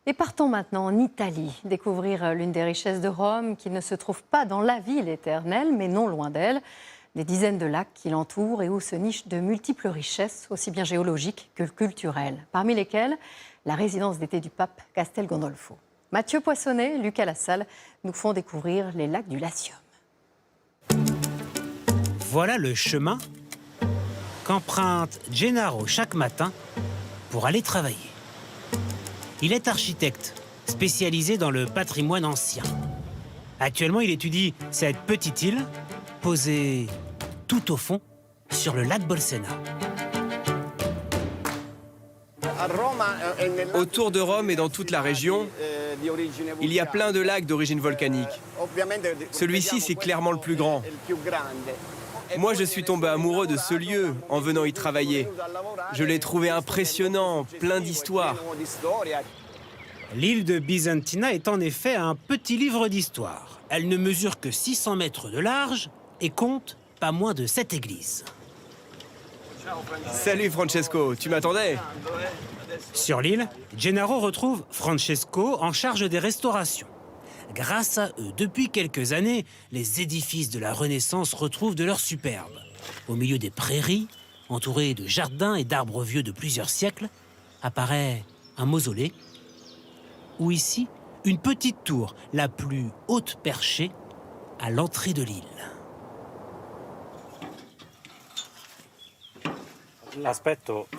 Et partons maintenant en Italie, découvrir l'une des richesses de Rome qui ne se trouve pas dans la ville éternelle, mais non loin d'elle. Des dizaines de lacs qui l'entourent et où se nichent de multiples richesses, aussi bien géologiques que culturelles, parmi lesquelles la résidence d'été du pape Castel Gandolfo. Mathieu Poissonnet, Lucas Lassalle nous font découvrir les lacs du Latium. Voilà le chemin qu'emprunte Gennaro chaque matin pour aller travailler. Il est architecte, spécialisé dans le patrimoine ancien. Actuellement, il étudie cette petite île posée tout au fond sur le lac Bolsena. Autour de Rome et dans toute la région, il y a plein de lacs d'origine volcanique. Celui-ci, c'est clairement le plus grand. Moi, je suis tombé amoureux de ce lieu en venant y travailler. Je l'ai trouvé impressionnant, plein d'histoires. L'île de Bisantina est en effet un petit livre d'histoire. Elle ne mesure que 600 mètres de large et compte pas moins de 7 églises. Salut Francesco, tu m'attendais? Sur l'île, Gennaro retrouve Francesco en charge des restaurations. Grâce à eux, depuis quelques années, les édifices de la Renaissance retrouvent de leur superbe. Au milieu des prairies, entourés de jardins et d'arbres vieux de plusieurs siècles, apparaît un mausolée, ou ici, une petite tour, la plus haute perchée, à l'entrée de l'île.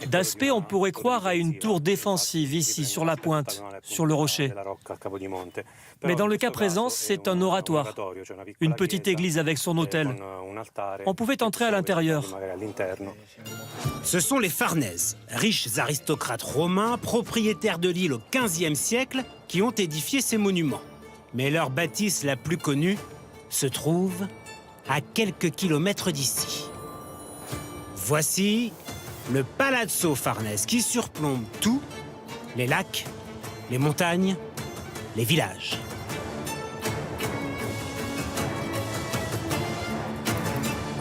D'aspect, on pourrait croire à une tour défensive ici, sur la pointe, sur le rocher. Mais dans le cas présent, c'est un oratoire, une petite église avec son autel. On pouvait entrer à l'intérieur. Ce sont les Farnèse, riches aristocrates romains, propriétaires de l'île au XVe siècle, qui ont édifié ces monuments. Mais leur bâtisse la plus connue se trouve à quelques kilomètres d'ici. Voici le Palazzo Farnèse qui surplombe tout, les lacs, les montagnes, les villages.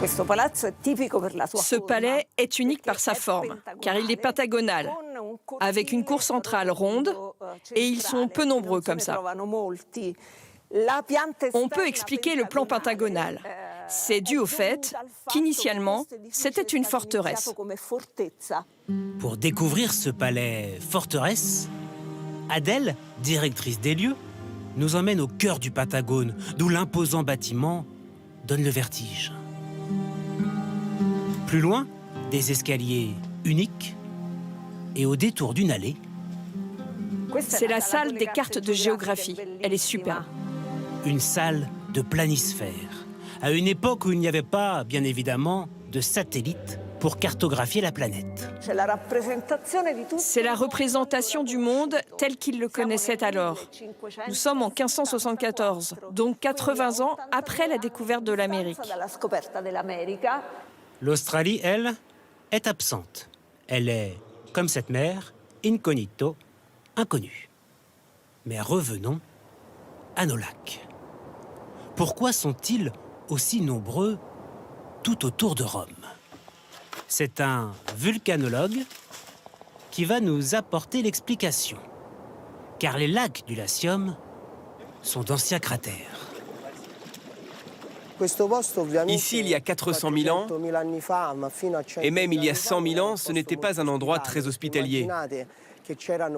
Ce palais est unique par sa forme, car il est pentagonal, avec une cour centrale ronde, et ils sont peu nombreux comme ça. On peut expliquer le plan pentagonal. C'est dû au fait qu'initialement, c'était une forteresse. Pour découvrir ce palais forteresse, Adèle, directrice des lieux, nous emmène au cœur du Patagone, d'où l'imposant bâtiment donne le vertige. Plus loin, des escaliers uniques et au détour d'une allée. C'est la salle des cartes de géographie. Elle est superbe. Une salle de planisphère, à une époque où il n'y avait pas, bien évidemment, de satellites pour cartographier la planète. C'est la représentation du monde tel qu'il le connaissait alors. Nous sommes en 1574, donc 80 ans après la découverte de l'Amérique. L'Australie, elle, est absente. Elle est, comme cette mer, incognito, inconnue. Mais revenons à nos lacs. Pourquoi sont-ils aussi nombreux tout autour de Rome? C'est un vulcanologue qui va nous apporter l'explication. Car les lacs du Latium sont d'anciens cratères. Ici, il y a 400 000 ans, et même il y a 100 000 ans, ce n'était pas un endroit très hospitalier.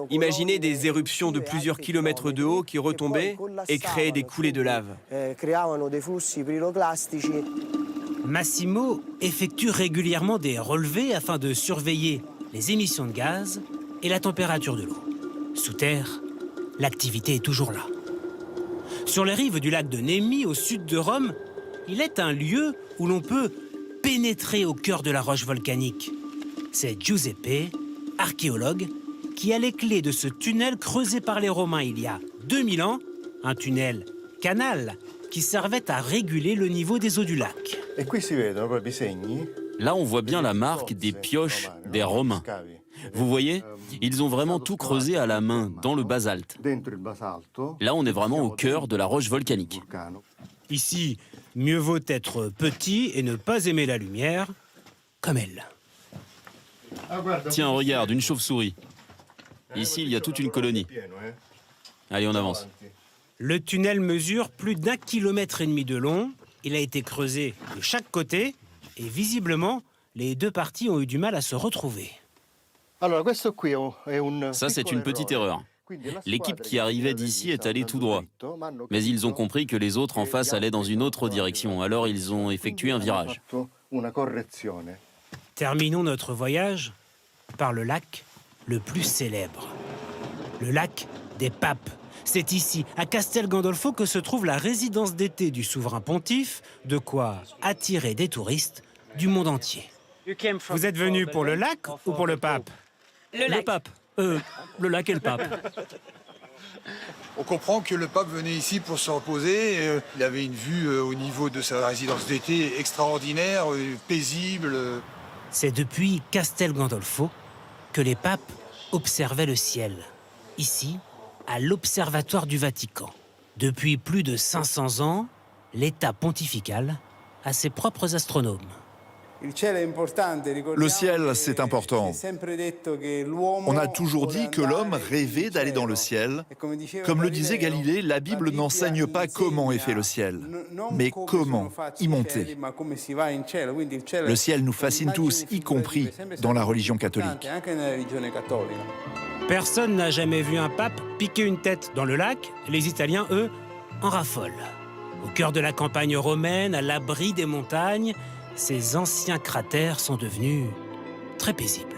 Imaginez des éruptions de plusieurs kilomètres de haut qui retombaient et créaient des coulées de lave. Massimo effectue régulièrement des relevés afin de surveiller les émissions de gaz et la température de l'eau. Sous terre, l'activité est toujours là. Sur les rives du lac de Nemi, au sud de Rome, il est un lieu où l'on peut pénétrer au cœur de la roche volcanique. C'est Giuseppe, archéologue, qui a les clés de ce tunnel creusé par les Romains il y a 2000 ans, un tunnel canal qui servait à réguler le niveau des eaux du lac. Là, on voit bien la marque des pioches des Romains. Vous voyez, ils ont vraiment tout creusé à la main, dans le basalte. Là, on est vraiment au cœur de la roche volcanique. Ici, mieux vaut être petit et ne pas aimer la lumière, comme elle. Tiens, regarde, une chauve-souris. Ici, il y a toute une colonie. Allez, on avance. Le tunnel mesure plus d'1,5 km de long. Il a été creusé de chaque côté et visiblement, les deux parties ont eu du mal à se retrouver. Ça, c'est une petite erreur. L'équipe qui arrivait d'ici est allée tout droit. Mais ils ont compris que les autres en face allaient dans une autre direction. Alors ils ont effectué un virage. Terminons notre voyage par le lac le plus célèbre. Le lac des Papes. C'est ici, à Castel Gandolfo, que se trouve la résidence d'été du souverain pontife, de quoi attirer des touristes du monde entier. Vous êtes venu pour le lac ou pour le pape? Le pape. Le lac et le pape. On comprend que le pape venait ici pour se reposer. Il avait une vue au niveau de sa résidence d'été extraordinaire, paisible. C'est depuis Castel Gandolfo que les papes observaient le ciel. Ici, à l'Observatoire du Vatican. Depuis plus de 500 ans, l'État pontifical a ses propres astronomes. Le ciel, c'est important. On a toujours dit que l'homme rêvait d'aller dans le ciel. Comme le disait Galilée, la Bible n'enseigne pas comment est fait le ciel, mais comment y monter. Le ciel nous fascine tous, y compris dans la religion catholique. Personne n'a jamais vu un pape piquer une tête dans le lac. Les Italiens, eux, en raffolent. Au cœur de la campagne romaine, à l'abri des montagnes, ces anciens cratères sont devenus très paisibles.